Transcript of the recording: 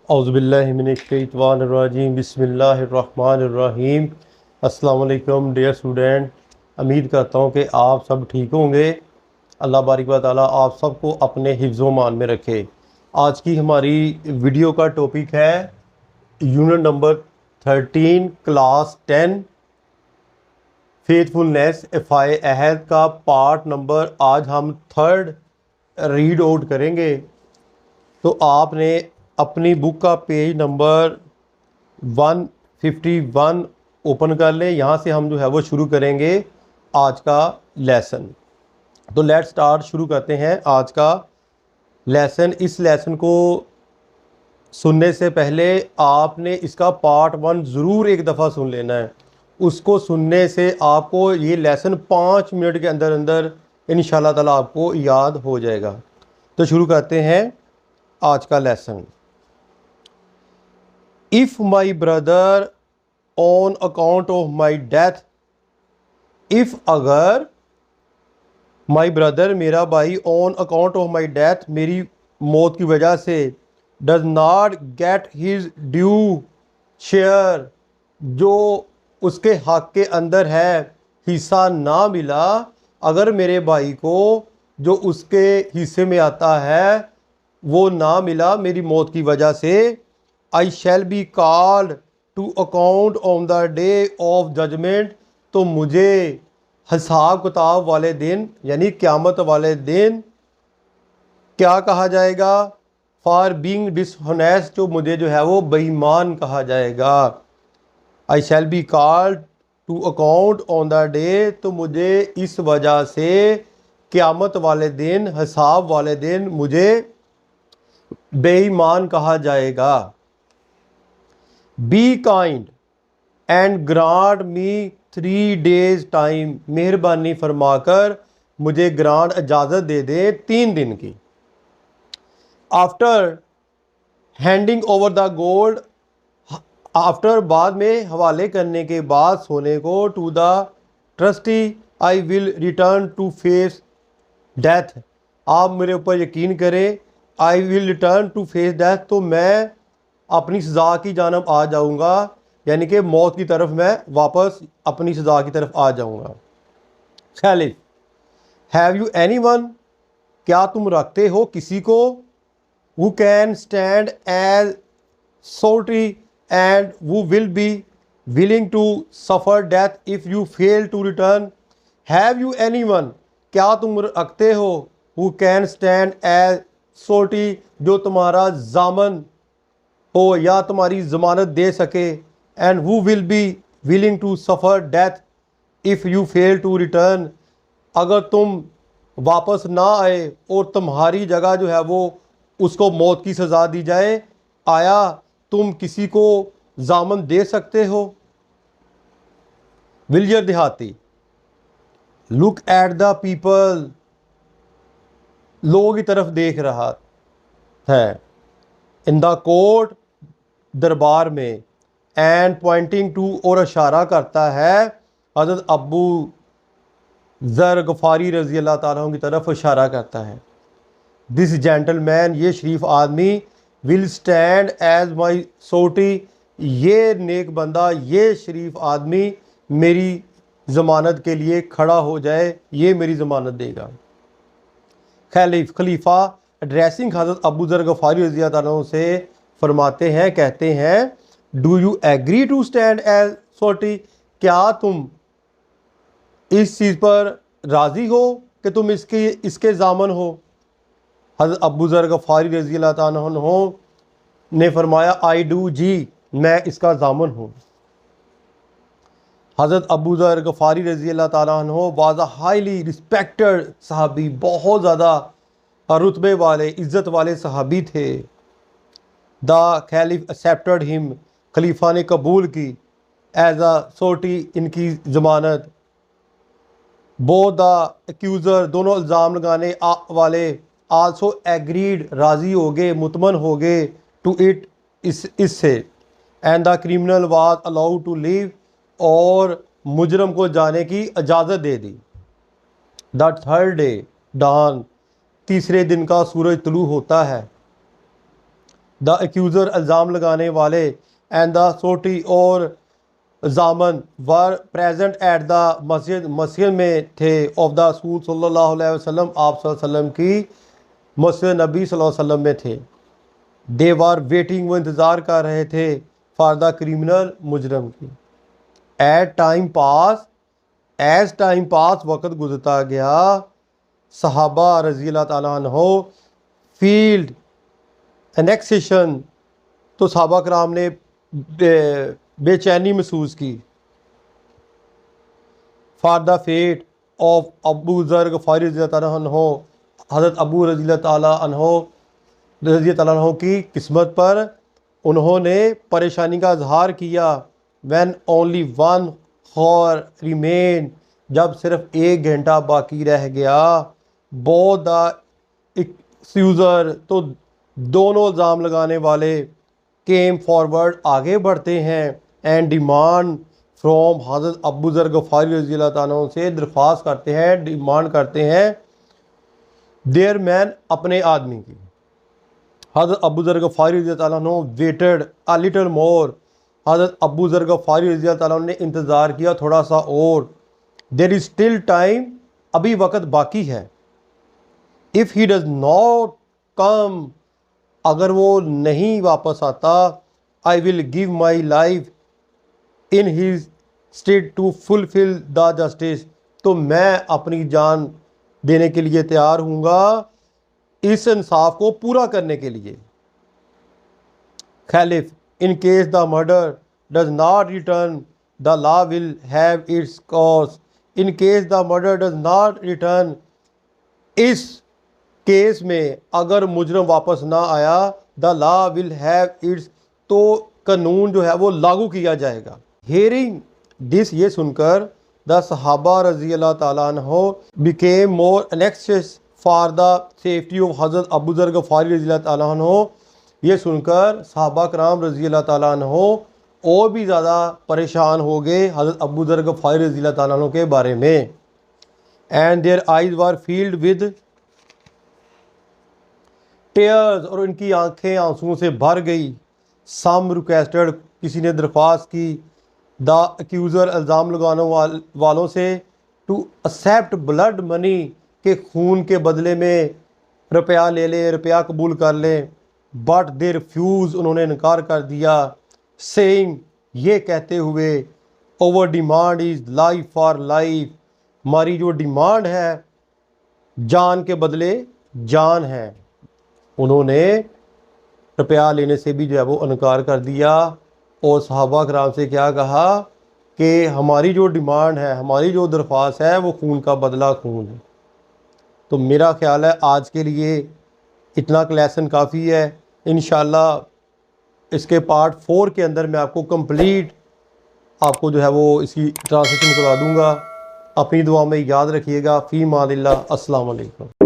औज़ुबिल्लाहिमिनश्शैतानिर्रजीम बिस्मिल्लाहिर्रहमानिर्रहीम। अस्सलाम वालेकुम डियर स्टूडेंट। उम्मीद करता हूँ कि आप सब ठीक होंगे। अल्लाह बारिक व तआला आप सबको अपने हिफ्ज़ मान में रखे। आज की हमारी वीडियो का टॉपिक है यूनिट नंबर 13 क्लास 10 फेथफुलनेस एफ़ाए अहद का पार्ट नंबर आज हम थर्ड रीड आउट करेंगे। तो आपने अपनी बुक का पेज नंबर 151 ओपन कर लें। यहाँ से हम जो है वो शुरू करेंगे आज का लेसन। तो लेट स्टार्ट, शुरू करते हैं आज का लेसन। इस लेसन को सुनने से पहले आपने इसका पार्ट 1 ज़रूर एक दफ़ा सुन लेना है। उसको सुनने से आपको ये लेसन 5 मिनट के अंदर अंदर इंशाल्लाह ताला आपको याद हो जाएगा। तो शुरू करते हैं आज का lesson. If my brother on account of my death, if अगर माई ब्रदर मेरा भाई on account of my death मेरी मौत की वजह से does not get his due share, जो उसके हक के अंदर है हिस्सा ना मिला, अगर मेरे भाई को जो उसके हिस्से में आता है वो ना मिला मेरी मौत की वजह से, I shall be called to account on the day of judgement, तो मुझे हिसाब किताब वाले दिन यानी क़यामत वाले दिन क्या कहा जाएगा? फॉर बीइंग डिसहोनेस्ट, जो मुझे जो है वो बेईमान कहा जाएगा। I shall be called to account on the day, तो मुझे इस वजह से क़यामत वाले दिन, हिसाब वाले दिन मुझे बेईमान कहा जाएगा। Be kind and grant me 3 days time, मेहरबानी फरमाकर मुझे ग्रांट इजाज़त दे दे 3 दिन की। After handing over the gold, after बाद में हवाले करने के बाद सोने को, to the trustee I will return to face death, आप मेरे ऊपर यकीन करें, I will return to face death, तो मैं अपनी सज़ा की जानब आ जाऊँगा, यानी कि मौत की तरफ मैं वापस अपनी सज़ा की तरफ आ जाऊँगा। Khelif, have you any one, क्या तुम रखते हो किसी को, who can stand as surety and who will be willing to suffer death if you fail to return? Have you anyone, क्या तुम रखते हो who can stand as surety, जो तुम्हारा ज़ामन हो या तुम्हारी ज़मानत दे सके, and who will be willing to suffer death if you fail to return, अगर तुम वापस ना आए और तुम्हारी जगह जो है वो उसको मौत की सज़ा दी जाए, आया तुम किसी को ज़ामन दे सकते हो? विलियर देहाती, लुक एट द पीपल, लोगों की तरफ देख रहा है, इन द कोर्ट, दरबार में, एंड पॉइंटिंग टू, और इशारा करता है हज़रत अबू ज़र गफ़ारी रज़ी अल्लाह ताला की तरफ इशारा करता है। दिस जेंटलमैन, ये शरीफ आदमी, विल स्टैंड एज माई सोटी, ये नेक बंदा, ये शरीफ आदमी मेरी ज़मानत के लिए खड़ा हो जाए, ये मेरी ज़मानत देगा। खलीफा एड्रेसिंग हज़रत अबू ज़र गफ़ारी रज़ी अल्लाह ताला से फरमाते हैं, कहते हैं, do you agree to stand as surety, क्या तुम इस चीज़ पर राज़ी हो कि तुम इसके ज़ामन हो? हज़रत अबू ज़र गफ़ारी रज़ी अल्लाह ताला अन्हु ने फरमाया, आई डू जी, मैं इसका ज़ामन हूँ। हज़रत अबू ज़र गफ़ारी रज़ी अल्लाह ताला अन्हु वाज़ अ हाईली रिस्पेक्टेड सहाबी, बहुत ज़्यादा रुतबे वाले, इज़्ज़त वाले सहाबी थे। द खलीफ एक्सेप्टेड हिम, खलीफा ने कबूल की एज अ सोटी, इनकी ज़मानत। बोथ द एक्यूज़र, दोनों इल्ज़ाम लगाने वाले, आल्सो एग्रीड, राज़ी हो गए, मुतमन हो गए, टू इट, इससे, and the criminal was allowed to leave, और मुजरम को जाने की इजाज़त दे दी। द थर्ड डे डॉन, तीसरे दिन का सूरज तुलू होता है। द एक्यूज़र इल्ज़ाम लगाने वाले एंड द सोटी और जामन वर प्रेजेंट एट द मस्जिद, मस्जिद में थे ऑफ द रसूल सल्लल्लाहु अलैहि वसल्लम, आप सल्लल्लाहु अलैहि वसल्लम की मस्जिद नबी सल्लल्लाहु अलैहि वसल्लम में थे। दे वर वेटिंग, वो इंतज़ार कर रहे थे फॉर द क्रिमिनल, मुजरम की। At time pass, as time pass, वक़्त गुजरता गया, सहाबा रज़ी अल्लाह ताला अन्हो फील्ड एनेक्सेशन, तो सहाबा कराम ने बेचैनी महसूस की for the fate of Abu Zar Ghifari रज़ी अल्लाह ताला अन्हो, हज़रत अबू रज़ी अल्लाह ताला अन्हो की किस्मत पर। उन्होंने परेशानी का इजहार किया। When only one hour remain, जब सिर्फ 1 घंटा बाकी रह गया। बोथ द एक्यूज़र, तो दोनों इल्ज़ाम लगाने वाले, केम फॉरवर्ड, आगे बढ़ते हैं, एंड डिमांड फ्रॉम हज़रत अबू ज़र गफ़ारी रज़ी अल्लाह ताला अन्हु से दरख्वास्त करते हैं, डिमांड करते हैं देयर मैन, अपने आदमी की। हज़रत अबू ज़र गफ़ारी रज़ी अल्लाह ताला अन्हु वेटेड अ लिटिल मोर, हज़रत अबू ज़र गफ़ारी रज़ी अल्लाह ताला अन्हु ने इंतज़ार किया थोड़ा सा और। देयर इज़ स्टिल टाइम, अभी वक़्त बाकी है। If he does not come, अगर वो नहीं वापस आता, I will give my life in his state to fulfil the justice, तो मैं अपनी जान देने के लिए तैयार हूँगा इस इंसाफ को पूरा करने के लिए। खैलिफ, in case the murder does not return the law will have its course, in case the murder does not return, इस केस में अगर मुजरम वापस ना आया, the law will have its, तो कानून जो है वो लागू किया जाएगा। हियरिंग दिस, ये सुनकर, द सहाबा रज़ी अल्लाह ताला अन्हो became more anxious for the safety of हज़रत अबू ज़र गफ़ारी रज़ी अल्लाह ताला अन्हो, ये सुनकर सहाबा कराम रज़ी अल्लाह ताला अन्हो और भी ज़्यादा परेशान हो गए हज़रत अबू ज़र गफ़ारी रज़ी अल्लाह ताला अन्हो के बारे में। And there eyes were field with tears, और इनकी आंखें आंसुओं से भर गई। सम रिक्वेस्टेड, किसी ने दरख्वास्त की, द एक्यूज़र, इल्ज़ाम लगाने वालों से, टू एक्सेप्ट ब्लड मनी, के खून के बदले में रुपया ले ले, रुपया कबूल कर लें। बट दे रिफ्यूज़, उन्होंने इनकार कर दिया। सेइंग, ये कहते हुए, over demand is life for life, हमारी जो डिमांड है जान के बदले जान है। उन्होंने रुपया लेने से भी जो है वो इनकार कर दिया और सहाबा कराम से क्या कहा कि हमारी जो डिमांड है, हमारी जो दरख्वास्त है, वो खून का बदला खून है। तो मेरा ख़्याल है आज के लिए इतना लेसन काफ़ी है। इंशाल्लाह इसके पार्ट 4 के अंदर मैं आपको कंप्लीट आपको जो है वो इसकी ट्रांसलेशन करवा दूँगा। अपनी दुआ में याद रखिएगा। फ़ी मानिल्लाह। अस्सलाम वालेकुम।